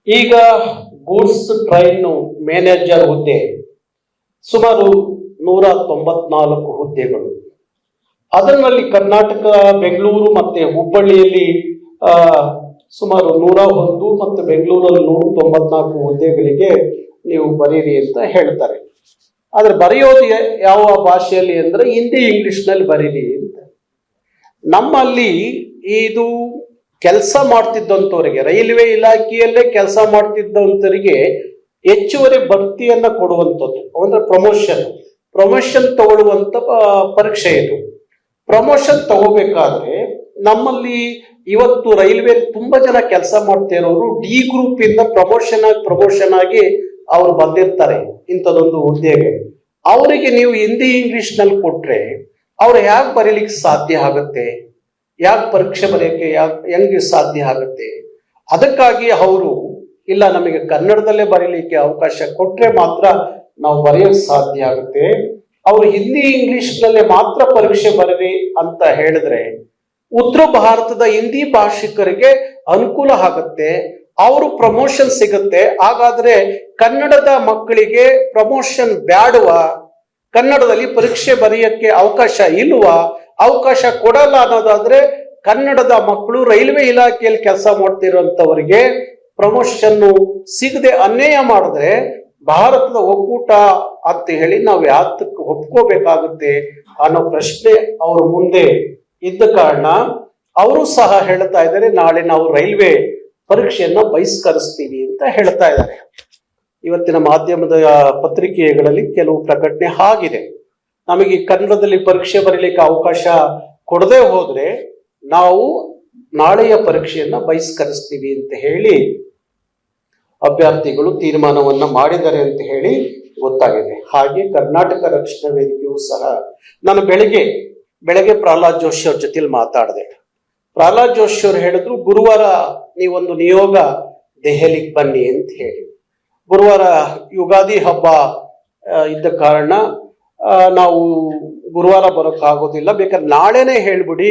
ಈಗ goods train manager ಹುದ್ದೆ ಸುಮಾರು 194 ಹುದ್ದೆಗಳು. ಅದರಲ್ಲಿ ಕರ್ನಾಟಕ, ಬೆಂಗಳೂರು ಮತ್ತೆ ಹುಬ್ಬಳ್ಳಿಯಲ್ಲಿ ಸುಮಾರು 101 ಮತ್ತು ಬೆಂಗಳೂರಲ್ಲಿ 194 ಹುದ್ದೆಗಳಿಗೆ ನೀವು ಬರೀರಿ ಅಂತ ಹೇಳ್ತಾರೆ. ಆದ್ರೆ ಬರೆಯೋದು ಯಾವ ಭಾಷೆಯಲ್ಲಿ ಅಂದ್ರೆ ಹಿಂದಿ, ಇಂಗ್ಲಿಷ್ನಲ್ಲಿ ಬರೀರಿ ಅಂತ. ನಮ್ಮಲ್ಲಿ ಇದು ಕೆಲಸ ಮಾಡ್ತಿದ್ದಂಥವರಿಗೆ, ರೈಲ್ವೆ ಇಲಾಖೆಯಲ್ಲೇ ಕೆಲಸ ಮಾಡ್ತಿದ್ದಂಥವರಿಗೆ ಹೆಚ್ಚುವರಿ ಬಡ್ತಿಯನ್ನ ಕೊಡುವಂಥದ್ದು ಅಂದ್ರೆ ಪ್ರಮೋಷನ್ ತಗೊಳ್ಳುವಂತ ಪರೀಕ್ಷೆ ಇದು. ಪ್ರಮೋಷನ್ ತಗೋಬೇಕಾದ್ರೆ ನಮ್ಮಲ್ಲಿ ಇವತ್ತು ರೈಲ್ವೆ ತುಂಬಾ ಜನ ಕೆಲಸ ಮಾಡ್ತಾ ಇರೋರು ಡಿ ಗ್ರೂಪ್ ಇಂದ ಪ್ರಮೋಷನ್ ಆಗಿ ಅವ್ರು ಬಂದಿರ್ತಾರೆ ಇಂಥದೊಂದು ಹುದ್ದೆಗೆ. ಅವರಿಗೆ ನೀವು ಹಿಂದಿ, ಇಂಗ್ಲಿಷ್ ನಲ್ಲಿ ಕೊಟ್ರೆ ಅವ್ರು ಯಾಕೆ ಬರೀಲಿಕ್ಕೆ ಸಾಧ್ಯ ಆಗುತ್ತೆ? ಯಾಕೆ ಪರೀಕ್ಷೆ ಬರೆಯಕ್ಕೆ ಹೆಂಗೆ ಸಾಧ್ಯ ಆಗುತ್ತೆ? ಅದಕ್ಕಾಗಿ ಅವರು ಇಲ್ಲ, ನಮಗೆ ಕನ್ನಡದಲ್ಲೇ ಬರೀಲಿಕ್ಕೆ ಅವಕಾಶ ಕೊಟ್ರೆ ಮಾತ್ರ ನಾವು ಬರೆಯೋಕೆ ಸಾಧ್ಯ ಆಗುತ್ತೆ. ಅವರು ಹಿಂದಿ, ಇಂಗ್ಲಿಷ್ ನಲ್ಲೇ ಮಾತ್ರ ಪರೀಕ್ಷೆ ಬರೀರಿ ಅಂತ ಹೇಳಿದ್ರೆ ಉತ್ತರ ಭಾರತದ ಹಿಂದಿ ಭಾಷಿಕರಿಗೆ ಅನುಕೂಲ ಆಗುತ್ತೆ, ಅವರು ಪ್ರಮೋಷನ್ ಸಿಗುತ್ತೆ. ಹಾಗಾದ್ರೆ ಕನ್ನಡದ ಮಕ್ಕಳಿಗೆ ಪ್ರಮೋಷನ್ ಬ್ಯಾಡುವ? ಕನ್ನಡದಲ್ಲಿ ಪರೀಕ್ಷೆ ಬರೆಯಕ್ಕೆ ಅವಕಾಶ ಇಲ್ವಾ? ಅವಕಾಶ ಕೊಡಲ್ಲ ಅನ್ನೋದಾದ್ರೆ ಕನ್ನಡದ ಮಕ್ಕಳು ರೈಲ್ವೆ ಇಲಾಖೆಯಲ್ಲಿ ಕೆಲಸ ಮಾಡ್ತಿರೋಂಥವರಿಗೆ ಪ್ರಮೋಷನ್ ಸಿಗದೆ ಅನ್ಯಾಯ ಮಾಡಿದ್ರೆ ಭಾರತದ ಒಕ್ಕೂಟ ಅಂತ ಹೇಳಿ ನಾವು ಯಾತಕ್ಕೆ ಒಪ್ಕೋಬೇಕಾಗುತ್ತೆ ಅನ್ನೋ ಪ್ರಶ್ನೆ ಅವ್ರ ಮುಂದೆ ಇದ್ದ ಕಾರಣ ಅವರು ಸಹ ಹೇಳ್ತಾ ಇದ್ದಾರೆ, ನಾಳೆ ನಾವು ರೈಲ್ವೆ ಪರೀಕ್ಷೆಯನ್ನ ಬಹಿಷ್ಕರಿಸ್ತೀವಿ ಅಂತ ಹೇಳ್ತಾ ಇದ್ದಾರೆ. ಇವತ್ತಿನ ಮಾಧ್ಯಮದ ಪತ್ರಿಕೆಗಳಲ್ಲಿ ಕೆಲವು ಪ್ರಕಟಣೆ ಆಗಿದೆ. ನಮಗೆ ಕನ್ನಡದಲ್ಲಿ ಪರೀಕ್ಷೆ ಬರೀಲಿಕ್ಕೆ ಅವಕಾಶ ಕೊಡದೆ ಹೋದ್ರೆ ನಾವು ನಾಳೆಯ ಪರೀಕ್ಷೆಯನ್ನ ಬಹಿಷ್ಕರಿಸ್ತೀವಿ ಅಂತ ಹೇಳಿ ಅಭ್ಯರ್ಥಿಗಳು ತೀರ್ಮಾನವನ್ನ ಮಾಡಿದ್ದಾರೆ ಅಂತ ಹೇಳಿ ಗೊತ್ತಾಗಿದೆ. ಹಾಗೆ ಕರ್ನಾಟಕ ರಕ್ಷಣಾ ವೇದಿಕೆಯೂ ಸಹ, ನಾನು ಬೆಳಗ್ಗೆ ಪ್ರಹ್ಲಾದ್ ಜೋಶಿ ಅವ್ರ ಜೊತೆಲಿ ಮಾತಾಡಿದೆ. ಪ್ರಹ್ಲಾದ್ ಜೋಶಿ ಅವರು ಹೇಳಿದ್ರು, ಗುರುವಾರ ನೀವೊಂದು ನಿಯೋಗ ದೆಹಲಿಗೆ ಬನ್ನಿ ಅಂತ ಹೇಳಿ. ಗುರುವಾರ ಯುಗಾದಿ ಹಬ್ಬ ಇದ್ದ ಕಾರಣ ನಾವು ಗುರುವಾರ ಬರೋಕ್ಕಾಗೋದಿಲ್ಲ, ಬೇಕಾದ್ರೆ ನಾಳೆನೆ ಹೇಳ್ಬಿಡಿ,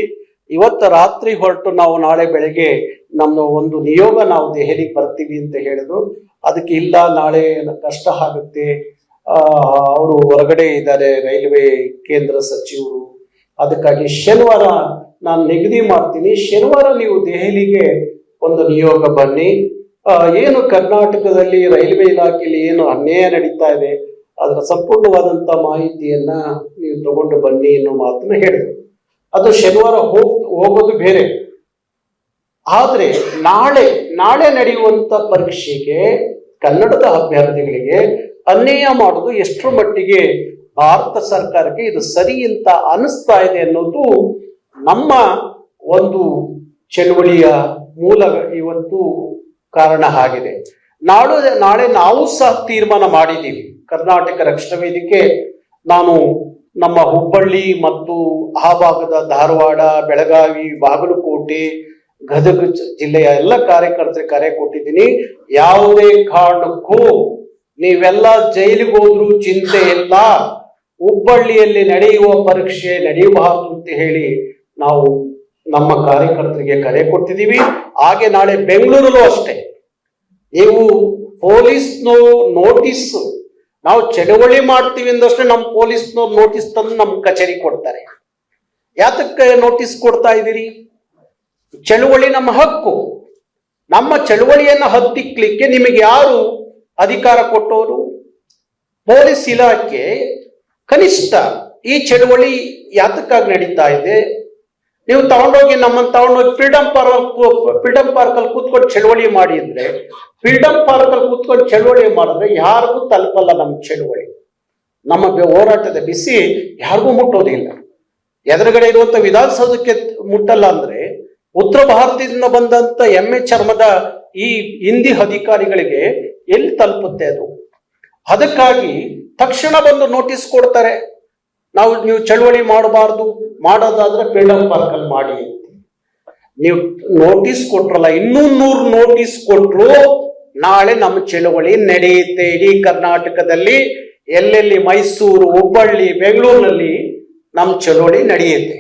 ಇವತ್ತು ರಾತ್ರಿ ಹೊರಟು ನಾವು ನಾಳೆ ಬೆಳಗ್ಗೆ ನಮ್ಮ ಒಂದು ನಿಯೋಗ ನಾವು ದೆಹಲಿಗೆ ಬರ್ತೀವಿ ಅಂತ ಹೇಳಿದ್ರು. ಅದಕ್ಕೆ ಇಲ್ಲ, ನಾಳೆ ಕಷ್ಟ ಆಗುತ್ತೆ, ಅವರು ಹೊರಗಡೆ ಇದ್ದಾರೆ ರೈಲ್ವೆ ಕೇಂದ್ರ ಸಚಿವರು, ಅದಕ್ಕಾಗಿ ಶನಿವಾರ ನಾನು ನಿಗದಿ ಮಾಡ್ತೀನಿ, ಶನಿವಾರ ನೀವು ದೆಹಲಿಗೆ ಒಂದು ನಿಯೋಗ ಬನ್ನಿ, ಏನು ಕರ್ನಾಟಕದಲ್ಲಿ ರೈಲ್ವೆ ಇಲಾಖೆಯಲ್ಲಿ ಏನು ಅನ್ಯಾಯ ನಡೀತಾ ಇದೆ ಅದರ ಸಂಪೂರ್ಣವಾದಂತ ಮಾಹಿತಿಯನ್ನ ನೀವು ತಗೊಂಡು ಬನ್ನಿ ಅನ್ನೋ ಮಾತನ್ನ ಹೇಳಿದ್ರು. ಅದು ಶನಿವಾರ ಹೋಗೋದು ಬೇರೆ. ಆದ್ರೆ ನಾಳೆ ನಡೆಯುವಂತ ಪರೀಕ್ಷೆಗೆ ಕನ್ನಡದ ಅಭ್ಯರ್ಥಿಗಳಿಗೆ ಅನ್ಯಾಯ ಮಾಡೋದು ಎಷ್ಟರ ಮಟ್ಟಿಗೆ ಭಾರತ ಸರ್ಕಾರಕ್ಕೆ ಇದು ಸರಿ ಅಂತ ಅನಿಸ್ತಾ ಇದೆ ಅನ್ನೋದು ನಮ್ಮ ಒಂದು ಚಳುವಳಿಯ ಮೂಲ ಇವತ್ತು ಕಾರಣ ಆಗಿದೆ. ನಾಳೆ ನಾವು ಸಹ ತೀರ್ಮಾನ ಮಾಡಿದ್ದೀವಿ. ಕರ್ನಾಟಕ ರಕ್ಷಣಾ ವೇದಿಕೆ, ನಾನು ನಮ್ಮ ಹುಬ್ಬಳ್ಳಿ ಮತ್ತು ಆ ಭಾಗದ ಧಾರವಾಡ, ಬೆಳಗಾವಿ, ಬಾಗಲಕೋಟೆ, ಗದಗ ಜಿಲ್ಲೆಯ ಎಲ್ಲ ಕಾರ್ಯಕರ್ತರಿಗೆ ಕರೆ ಕೊಟ್ಟಿದ್ದೀನಿ. ಯಾವುದೇ ಕಾರಣಕ್ಕೂ ನೀವೆಲ್ಲ ಜೈಲಿಗೆ ಹೋದ್ರೂ ಚಿಂತೆ ಇಲ್ಲ, ಹುಬ್ಬಳ್ಳಿಯಲ್ಲಿ ನಡೆಯುವ ಪರೀಕ್ಷೆ ನಡೆಯಬಾರದು ಅಂತ ಹೇಳಿ ನಾವು ನಮ್ಮ ಕಾರ್ಯಕರ್ತರಿಗೆ ಕರೆ ಕೊಟ್ಟಿದ್ದೀವಿ. ಹಾಗೆ ನಾಳೆ ಬೆಂಗಳೂರಲ್ಲೂ ಅಷ್ಟೇ, ನೀವು ಪೊಲೀಸ್ನವರು ನೋಟಿಸ್, ನಾವು ಚಳವಳಿ ಮಾಡ್ತೀವಿ ಅಂದಷ್ಟೇ ನಮ್ಮ ಪೊಲೀಸ್ನವ್ರು ನೋಟಿಸ್ ತಂದು ನಮ್ಮ ಕಚೇರಿ ಕೊಡ್ತಾರೆ. ಯಾತಕ್ಕೆ ನೋಟಿಸ್ ಕೊಡ್ತಾ ಇದ್ದೀರಿ? ಚಳುವಳಿ ನಮ್ಮ ಹಕ್ಕು. ನಮ್ಮ ಚಳುವಳಿಯನ್ನ ಹತ್ತಿಕ್ಲಿಕ್ಕೆ ನಿಮಗೆ ಯಾರು ಅಧಿಕಾರ ಕೊಟ್ಟವರು? ಪೊಲೀಸ್ ಇಲಾಖೆ. ಕನಿಷ್ಠ ಈ ಚಳುವಳಿ ಯಾತಕ್ಕಾಗಿ ನಡೀತಾ ಇದೆ? ನೀವು ತಗೊಂಡೋಗಿ ನಮ್ಮನ್ನು ತಗೊಂಡೋಗಿ ಫ್ರೀಡಂ ಪಾರ್ಕ್ ಅಲ್ಲಿ ಕೂತ್ಕೊಂಡು ಚಳುವಳಿ ಮಾಡಿ ಅಂದ್ರೆ, ಫ್ರೀಡಂ ಪಾರ್ಕ್ ಅಲ್ಲಿ ಕೂತ್ಕೊಂಡು ಚಳುವಳಿ ಮಾಡಿದ್ರೆ ಯಾರಿಗೂ ತಲುಪಲ್ಲ ನಮ್ಮ ಚಳುವಳಿ. ನಮ್ಮ ಹೋರಾಟದ ಬಿಸಿ ಯಾರಿಗೂ ಮುಟ್ಟೋದಿಲ್ಲ. ಎದುರುಗಡೆ ಇರುವಂತ ವಿಧಾನಸೌಧಕ್ಕೆ ಮುಟ್ಟಲ್ಲ ಅಂದ್ರೆ ಉತ್ತರ ಭಾರತದಿಂದ ಬಂದಂತ ಎಮ್ಮೆ ಚರ್ಮದ ಈ ಹಿಂದಿ ಅಧಿಕಾರಿಗಳಿಗೆ ಎಲ್ಲಿ ತಲುಪುತ್ತೆ ಅದು? ಅದಕ್ಕಾಗಿ ತಕ್ಷಣ ಬಂದು ನೋಟಿಸ್ ಕೊಡ್ತಾರೆ, ನೀವು ಚಳುವಳಿ ಮಾಡಬಾರ್ದು, ಮಾಡೋದಾದ್ರೆ ಫ್ರೀಡಂ ಪಾರ್ಕ್ ಅಲ್ಲಿ ಮಾಡಿ ಅಂತ. ನೀವು ನೋಟಿಸ್ ಕೊಟ್ರಲ್ಲ, ಇನ್ನೂ 100 ನೋಟಿಸ್ ಕೊಟ್ರು ನಾಳೆ ನಮ್ಮ ಚಳುವಳಿ ನಡೆಯುತ್ತೆ. ಇಡೀ ಕರ್ನಾಟಕದಲ್ಲಿ ಎಲ್ಲೆಲ್ಲಿ ಮೈಸೂರು, ಹುಬ್ಬಳ್ಳಿ, ಬೆಂಗಳೂರಿನಲ್ಲಿ ನಮ್ಮ ಚಳುವಳಿ ನಡೆಯುತ್ತೆ.